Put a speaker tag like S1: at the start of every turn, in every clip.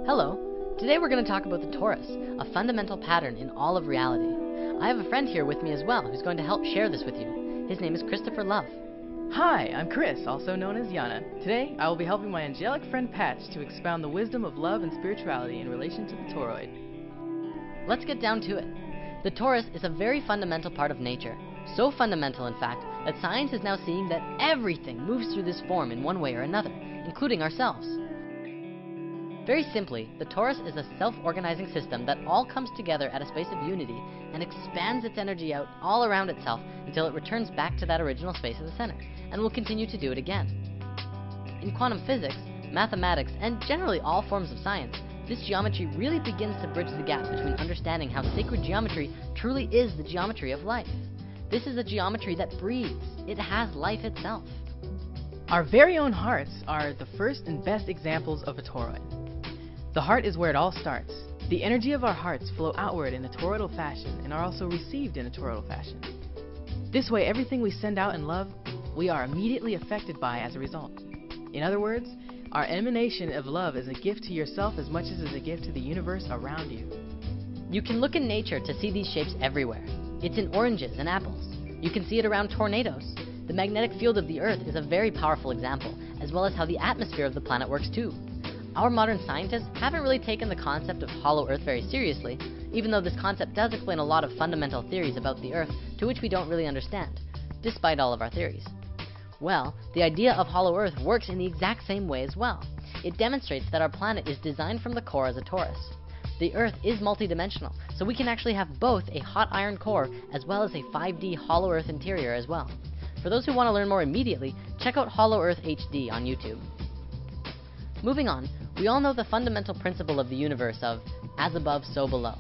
S1: Hello. Today we're going to talk about the torus, a fundamental pattern in all of reality. I have a friend here with me as well who's going to help share this with you. His name is Christopher Love.
S2: Hi, I'm Chris, also known as Yana. Today, I will be helping my angelic friend Patch to expound the wisdom of love and spirituality in relation to the toroid.
S1: Let's get down to it. The torus is a very fundamental part of nature. So fundamental, in fact, that science is now seeing that everything moves through this form in one way or another, including ourselves. Very simply, the torus is a self-organizing system that all comes together at a space of unity and expands its energy out all around itself until it returns back to that original space in the center, and will continue to do it again. In quantum physics, mathematics, and generally all forms of science, this geometry really begins to bridge the gap between understanding how sacred geometry truly is the geometry of life. This is a geometry that breathes. It has life itself.
S2: Our very own hearts are the first and best examples of a toroid. The heart is where it all starts. The energy of our hearts flow outward in a toroidal fashion and are also received in a toroidal fashion. This way, everything we send out in love, we are immediately affected by as a result. In other words, our emanation of love is a gift to yourself as much as it is a gift to the universe around you.
S1: You can look in nature to see these shapes everywhere. It's in oranges and apples. You can see it around tornadoes. The magnetic field of the Earth is a very powerful example, as well as how the atmosphere of the planet works too. Our modern scientists haven't really taken the concept of hollow Earth very seriously, even though this concept does explain a lot of fundamental theories about the Earth to which we don't really understand, despite all of our theories. Well, the idea of hollow Earth works in the exact same way as well. It demonstrates that our planet is designed from the core as a torus. The Earth is multidimensional, so we can actually have both a hot iron core as well as a 5D hollow Earth interior as well. For those who want to learn more immediately, check out Hollow Earth HD on YouTube. Moving on, we all know the fundamental principle of the universe of as above, so below.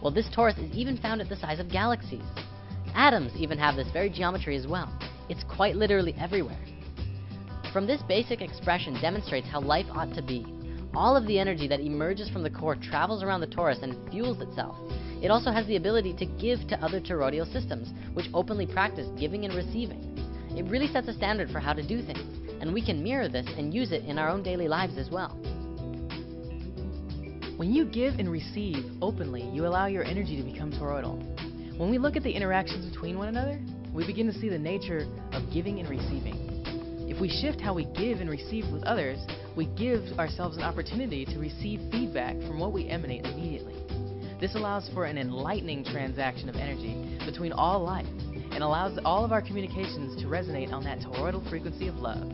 S1: Well, this torus is even found at the size of galaxies. Atoms even have this very geometry as well. It's quite literally everywhere. From this basic expression demonstrates how life ought to be. All of the energy that emerges from the core travels around the torus and fuels itself. It also has the ability to give to other toroidal systems, which openly practice giving and receiving. It really sets a standard for how to do things, and we can mirror this and use it in our own daily lives as well.
S2: When you give and receive openly, you allow your energy to become toroidal. When we look at the interactions between one another, we begin to see the nature of giving and receiving. If we shift how we give and receive with others, we give ourselves an opportunity to receive feedback from what we emanate immediately. This allows for an enlightening transaction of energy between all life and allows all of our communications to resonate on that toroidal frequency of love.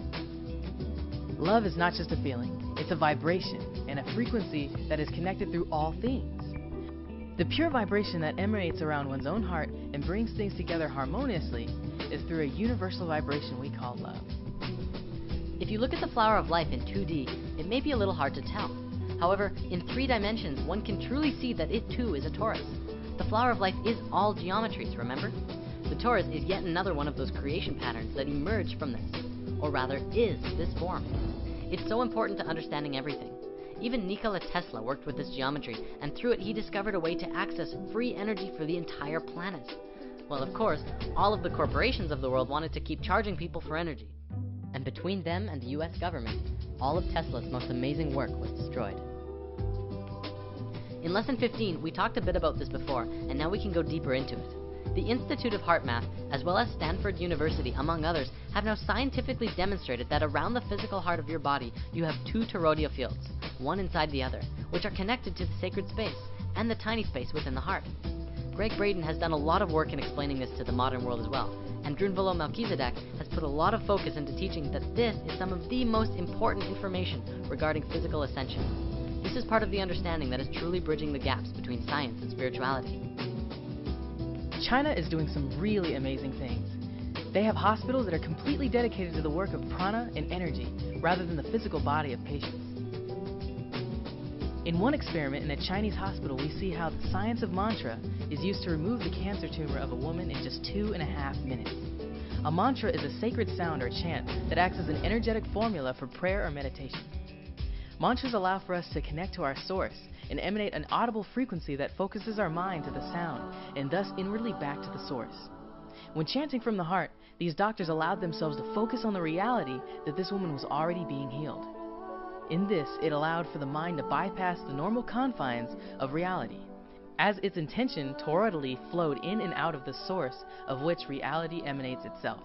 S2: Love is not just a feeling, it's a vibration and a frequency that is connected through all things. The pure vibration that emanates around one's own heart and brings things together harmoniously is through a universal vibration we call love.
S1: If you look at the flower of life in 2D, it may be a little hard to tell. However, in 3 dimensions, one can truly see that it too is a torus. The flower of life is all geometries, remember? The torus is yet another one of those creation patterns that emerged from this, or rather is this form. It's so important to understanding everything. Even Nikola Tesla worked with this geometry, and through it he discovered a way to access free energy for the entire planet. Well, of course, all of the corporations of the world wanted to keep charging people for energy. And between them and the US government, all of Tesla's most amazing work was destroyed. In Lesson 15, we talked a bit about this before, and now we can go deeper into it. The Institute of Heart Math, as well as Stanford University, among others, have now scientifically demonstrated that around the physical heart of your body, you have 2 toroidal fields, one inside the other, which are connected to the sacred space and the tiny space within the heart. Greg Braden has done a lot of work in explaining this to the modern world as well, and Drunvalo Melchizedek has put a lot of focus into teaching that this is some of the most important information regarding physical ascension. This is part of the understanding that is truly bridging the gaps between science and spirituality.
S2: China is doing some really amazing things. They have hospitals that are completely dedicated to the work of prana and energy, rather than the physical body of patients. In one experiment in a Chinese hospital, we see how the science of mantra is used to remove the cancer tumor of a woman in just 2.5 minutes. A mantra is a sacred sound or chant that acts as an energetic formula for prayer or meditation. Mantras allow for us to connect to our source and emanate an audible frequency that focuses our mind to the sound and thus inwardly back to the source. When chanting from the heart, these doctors allowed themselves to focus on the reality that this woman was already being healed. In this, it allowed for the mind to bypass the normal confines of reality, as its intention toroidally flowed in and out of the source of which reality emanates itself.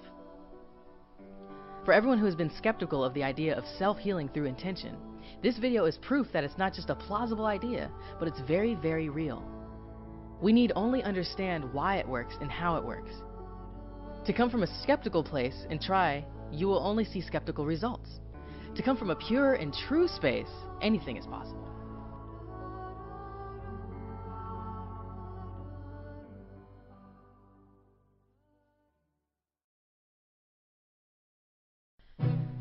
S2: For everyone who has been skeptical of the idea of self-healing through intention, this video is proof that it's not just a plausible idea, but it's very, very real. We need only understand why it works and how it works. To come from a skeptical place and try, you will only see skeptical results. To come from a pure and true space, anything is possible.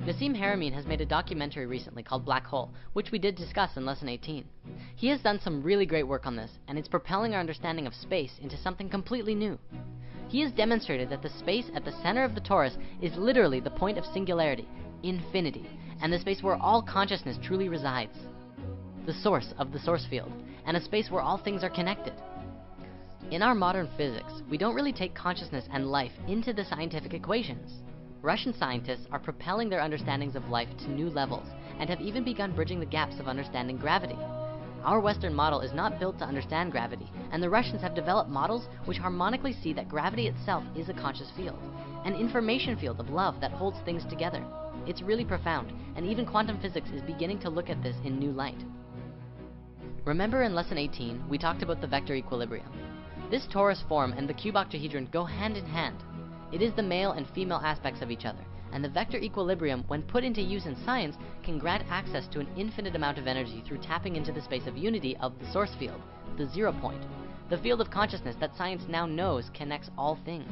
S1: Nassim Haramein has made a documentary recently called Black Hole, which we did discuss in Lesson 18. He has done some really great work on this, and it's propelling our understanding of space into something completely new. He has demonstrated that the space at the center of the torus is literally the point of singularity, infinity, and the space where all consciousness truly resides. The source of the source field, and a space where all things are connected. In our modern physics, we don't really take consciousness and life into the scientific equations. Russian scientists are propelling their understandings of life to new levels, and have even begun bridging the gaps of understanding gravity. Our Western model is not built to understand gravity, and the Russians have developed models which harmonically see that gravity itself is a conscious field, an information field of love that holds things together. It's really profound, and even quantum physics is beginning to look at this in new light. Remember in Lesson 18, we talked about the vector equilibrium. This torus form and the cube octahedron go hand in hand. It is the male and female aspects of each other, and the vector equilibrium, when put into use in science, can grant access to an infinite amount of energy through tapping into the space of unity of the source field, the 0 point, the field of consciousness that science now knows connects all things.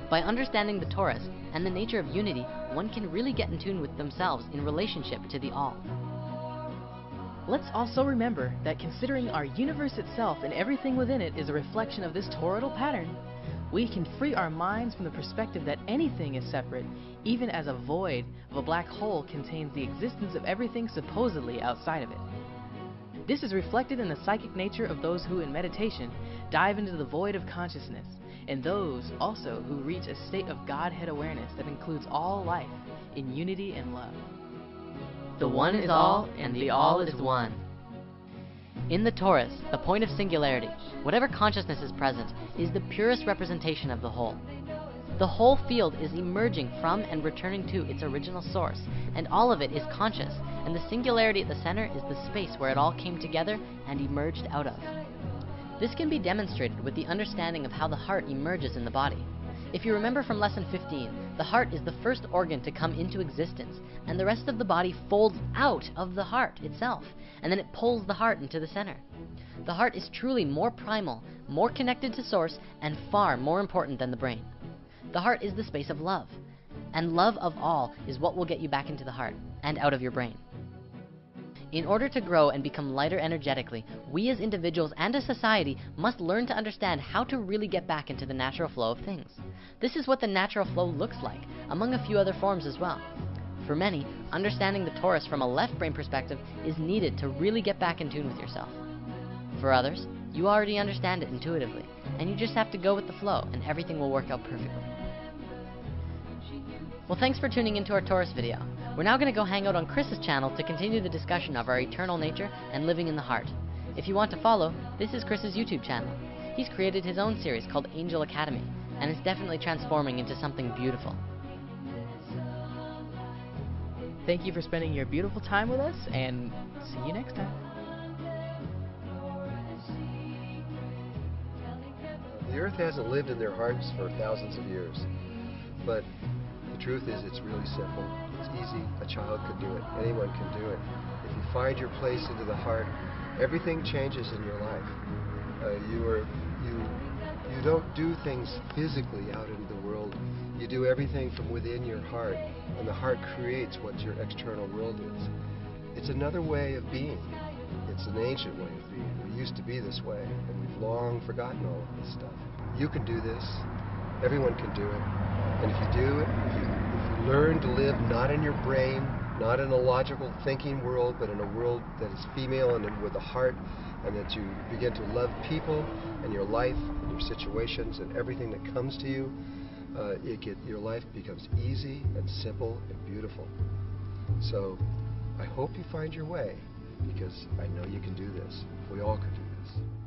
S1: By understanding the torus and the nature of unity, one can really get in tune with themselves in relationship to the all.
S2: Let's also remember that considering our universe itself and everything within it is a reflection of this toroidal pattern, we can free our minds from the perspective that anything is separate, even as a void of a black hole contains the existence of everything supposedly outside of it. This is reflected in the psychic nature of those who in meditation dive into the void of consciousness, and those also who reach a state of Godhead awareness that includes all life in unity and love.
S1: The one is all, and the all is one. In the torus, the point of singularity, whatever consciousness is present, is the purest representation of the whole. The whole field is emerging from and returning to its original source, and all of it is conscious, and the singularity at the center is the space where it all came together and emerged out of. This can be demonstrated with the understanding of how the heart emerges in the body. If you remember from Lesson 15, the heart is the first organ to come into existence, and the rest of the body folds out of the heart itself, and then it pulls the heart into the center. The heart is truly more primal, more connected to source, and far more important than the brain. The heart is the space of love, and love of all is what will get you back into the heart and out of your brain. In order to grow and become lighter energetically, we as individuals and as society must learn to understand how to really get back into the natural flow of things. This is what the natural flow looks like, among a few other forms as well. For many, understanding the torus from a left brain perspective is needed to really get back in tune with yourself. For others, you already understand it intuitively, and you just have to go with the flow and everything will work out perfectly. Well, thanks for tuning into our torus video. We're now going to go hang out on Chris's channel to continue the discussion of our eternal nature and living in the heart. If you want to follow, this is Chris's YouTube channel. He's created his own series called Angel Academy, and it's definitely transforming into something beautiful.
S2: Thank you for spending your beautiful time with us, and see you next time.
S3: The earth hasn't lived in their hearts for thousands of years, but the truth is it's really simple. It's easy. A child can do it. Anyone can do it. If you find your place into the heart, everything changes in your life. You don't do things physically out into the world. You do everything from within your heart, and the heart creates what your external world is. It's another way of being. It's an ancient way of being. We used to be this way, and we've long forgotten all of this stuff. You can do this. Everyone can do it. And if you do it, if you learn to live not in your brain, not in a logical thinking world, but in a world that is female and with a heart, and that you begin to love people and your life and your situations and everything that comes to you, your life becomes easy and simple and beautiful. So I hope you find your way, because I know you can do this. We all can do this.